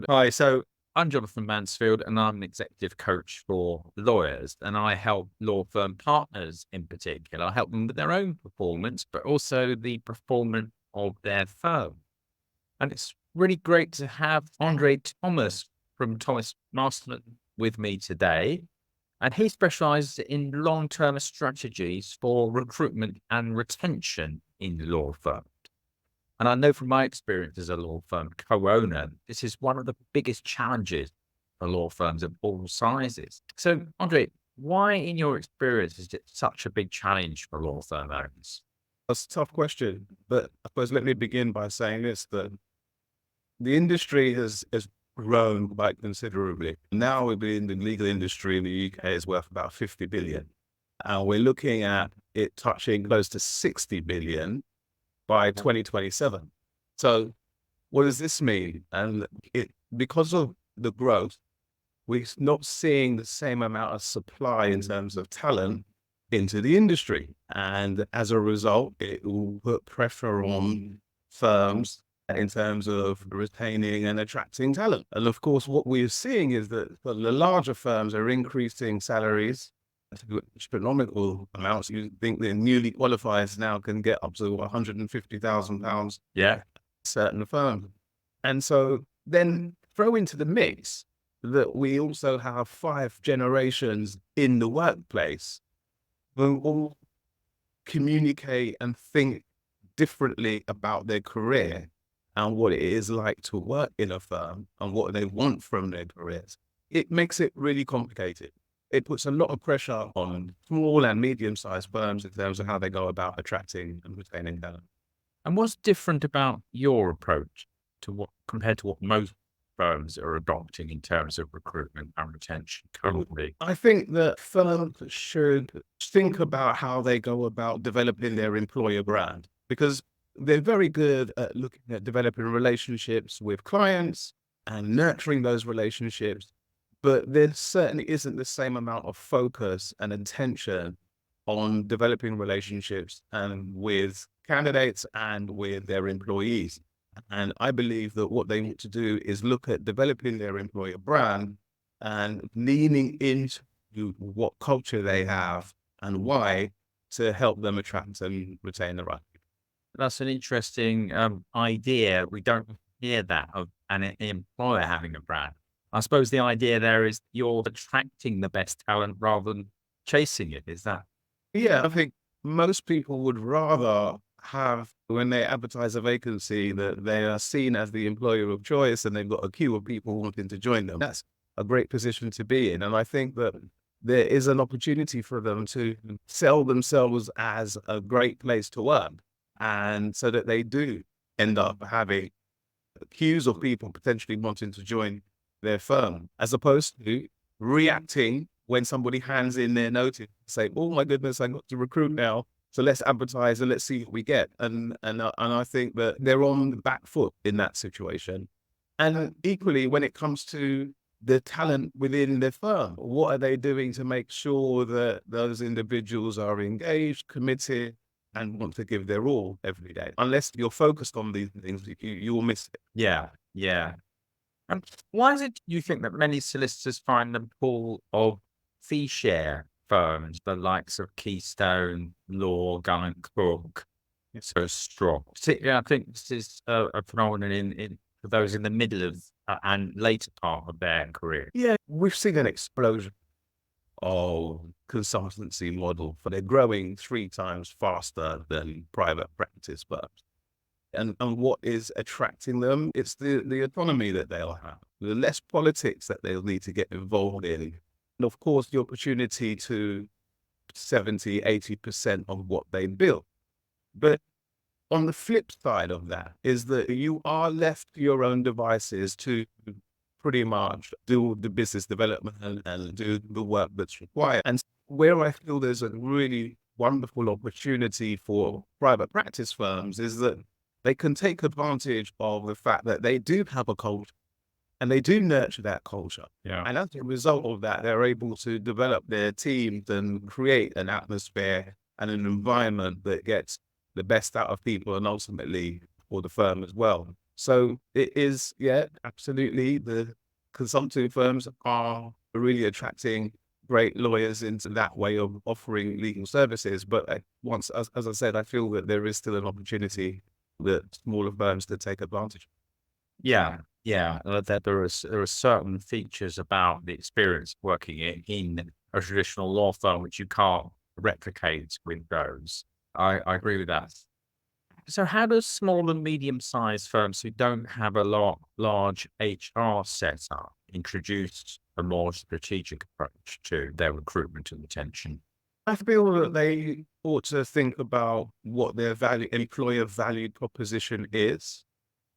Hi, so I'm Jonathan Mansfield and I'm an executive coach for lawyers, and I help law firm partners in particular. I help them with their own performance, but also the performance of their firm. And it's really great to have Andre Thomas from Thomas Masterman with me today. And he specializes in long-term strategies for recruitment and retention in law firms. And I know from my experience as a law firm co-owner, this is one of the biggest challenges for law firms of all sizes. So, Andre, why, in your experience, is it such a big challenge for law firm owners? That's a tough question, but I suppose let me begin by saying this, that the industry has grown quite considerably. Now we've been in the legal industry in the UK is worth about 50 billion. And we're looking at it touching close to 60 billion by 2027. So what does this mean? And because of the growth, we're not seeing the same amount of supply in terms of talent into the industry. And as a result, it will put pressure on firms in terms of retaining and attracting talent. And of course, what we're seeing is that the larger firms are increasing salaries to astronomical amounts. You think the newly qualified now can get up to £150,000 Yeah. certain firms. And so then throw into the mix that we also have 5 generations in the workplace who all communicate and think differently about their career and what it is like to work in a firm and what they want from their careers. It makes it really complicated. It puts a lot of pressure on small and medium-sized firms in terms of how they go about attracting and retaining talent. And what's different about your approach to what compared to what most firms are adopting in terms of recruitment and retention currently? I think that firms should think about how they go about developing their employer brand, because they're very good at looking at developing relationships with clients and nurturing those relationships, but there certainly isn't the same amount of focus and attention on developing relationships and with candidates and with their employees. And I believe that what they need to do is look at developing their employer brand and leaning into what culture they have and why to help them attract and retain the right people. That's an interesting idea. We don't hear that of an employer having a brand. I suppose the idea there is you're attracting the best talent rather than chasing it. Is that? Yeah, I think most people would rather have, when they advertise a vacancy, that they are seen as the employer of choice and they've got a queue of people wanting to join them. That's a great position to be in. And I think that there is an opportunity for them to sell themselves as a great place to work. And so that they do end up having queues of people potentially wanting to join their firm, as opposed to reacting when somebody hands in their notice, say, "Oh my goodness, I got to recruit now. So let's advertise and let's see what we get." And I think that they're on the back foot in that situation. And equally, when it comes to the talent within the firm, what are they doing to make sure that those individuals are engaged, committed, and want to give their all every day? Unless you're focused on these things, you will miss it. Yeah, yeah. And why is it you think that many solicitors find the pool of fee share firms, the likes of Keystone, Law, Gunn and Cook, so strong? Particularly, I think this is a phenomenon in for those in the middle of and later part of their career. Yeah, we've seen an explosion of consultancy model, for they're growing 3 times faster than private practice firms. And what is attracting them? It's the autonomy that they'll have, the less politics that they'll need to get involved in. And of course, the opportunity to 70, 80% of what they build. But on the flip side of that is that you are left to your own devices to pretty much do the business development and do the work that's required. And where I feel there's a really wonderful opportunity for private practice firms is that they can take advantage of the fact that they do have a culture and they do nurture that culture. Yeah. And as a result of that, they're able to develop their teams and create an atmosphere and an environment that gets the best out of people and ultimately for the firm as well. So it is, yeah, absolutely. The consulting firms are really attracting great lawyers into that way of offering legal services. But as I said, I feel that there is still an opportunity that smaller firms to take advantage. Yeah, yeah. That there are certain features about the experience working in a traditional law firm which you can't replicate with those. I agree with that. So, how does small and medium-sized firms who don't have a large HR setup introduce a more strategic approach to their recruitment and retention? I feel that they ought to think about what their employer value proposition is.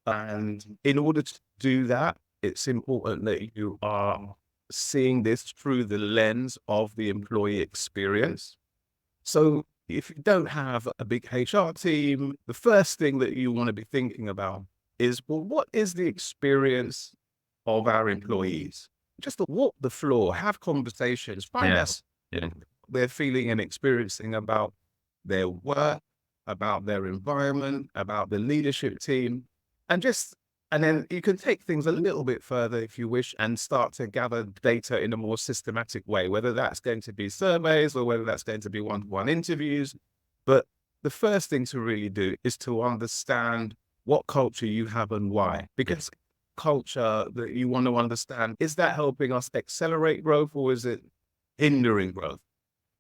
And in order to do that, it's important that you are seeing this through the lens of the employee experience. So if you don't have a big HR team, the first thing that you want to be thinking about is, well, what is the experience of our employees? Just to walk the floor, have conversations, find Yeah, out yeah, what they're feeling and experiencing about their work, about their environment, about the leadership team, and just and then you can take things a little bit further if you wish and start to gather data in a more systematic way, whether that's going to be surveys or whether that's going to be one-to-one interviews. But the first thing to really do is to understand what culture you have and why. Because culture that you want to understand, is that helping us accelerate growth or is it hindering growth?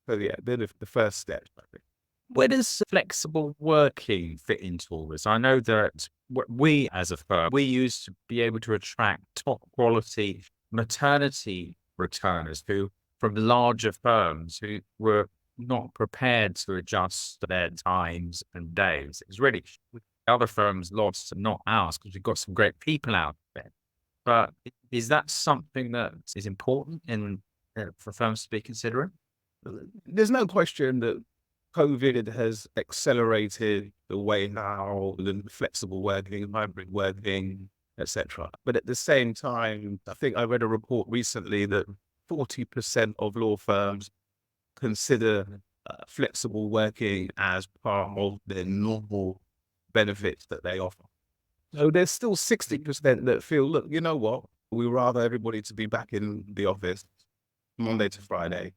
So yeah, they're the first step, I think. where does flexible working fit into all this? I know that we as a firm, we used to be able to attract top quality maternity returners who from larger firms who were not prepared to adjust their times and days. It's really other firms lost, not ours, because we've got some great people out there. But is that something that is important in for firms to be considering? There's no question that COVID has accelerated the way how the flexible working, hybrid working, etc. But at the same time, I think I read a report recently that 40% of law firms consider flexible working as part of their normal benefits that they offer. So there's still 60% that feel, look, you know what? We rather everybody to be back in the office Monday to Friday.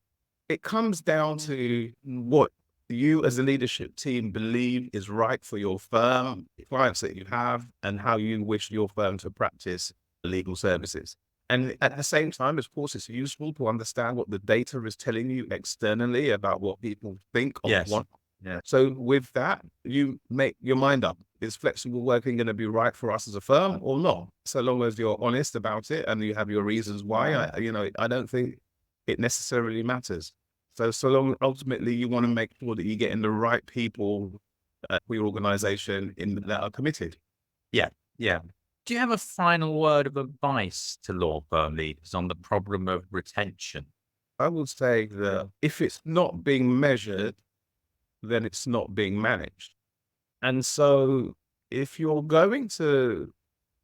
It comes down to what you as a leadership team believe is right for your firm, the clients that you have, and how you wish your firm to practice legal services. And at the same time, of course, it's useful to understand what the data is telling you externally about what people think of Yes. what. Yeah. So with that, you make your mind up. Is flexible working going to be right for us as a firm or not? So long as you're honest about it and you have your reasons why, I don't think it necessarily matters. So long, ultimately, you want to make sure that you're getting the right people for your organization that are committed. Yeah. Yeah. Do you have a final word of advice to law firm leaders on the problem of retention? I would say that if it's not being measured, then it's not being managed. And so if you're going to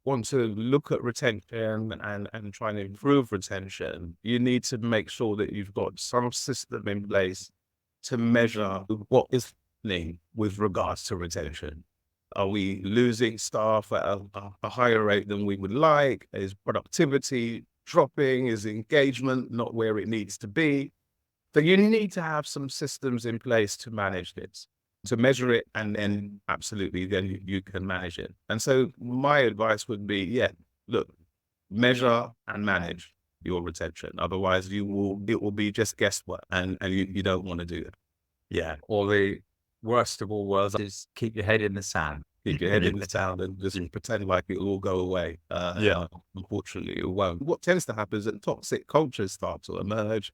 want to look at retention and try and improve retention, you need to make sure that you've got some system in place to measure what is happening with regards to retention. Are we losing staff at a higher rate than we would like? Is productivity dropping? Is engagement not where it needs to be? So you need to have some systems in place to manage this, to measure it, and then absolutely, then you can manage it. And so my advice would be, yeah, look, measure and manage your retention. Otherwise, it will be just guesswork, and you don't want to do that. Yeah. Or the worst of all worlds is keep your head in the sand. Keep your head in the sand and just pretend like it will all go away. Yeah. Unfortunately, it won't. What tends to happen is that toxic cultures start to emerge.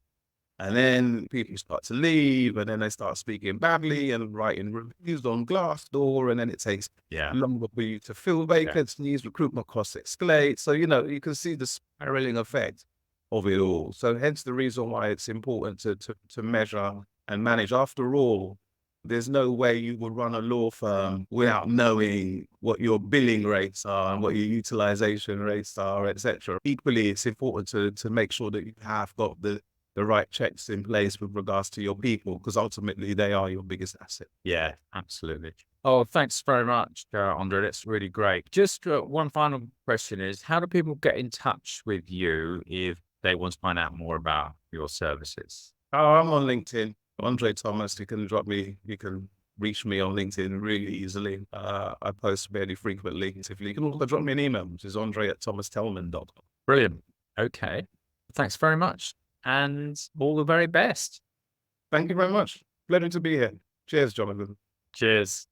And then people start to leave, and then they start speaking badly and writing reviews on Glassdoor, and then it takes Yeah. longer for you to fill vacancies, recruitment costs escalate. So, you can see the spiraling effect of it all. So hence the reason why it's important to measure and manage. After all, there's no way you would run a law firm without knowing what your billing rates are and what your utilization rates are, etc. Equally, it's important to make sure that you have got the right checks in place with regards to your people, because ultimately they are your biggest asset. Yeah, absolutely. Oh, thanks very much, Andre. That's really great. Just one final question is, how do people get in touch with you if they want to find out more about your services? Oh, I'm on LinkedIn. Andre Thomas. You can reach me on LinkedIn really easily. I post fairly frequently. So you can also drop me an email, which is andre@thomastelman.com. Brilliant. Okay. Thanks very much. And all the very best. Thank you very much. Pleasure to be here. Cheers, Jonathan. Cheers.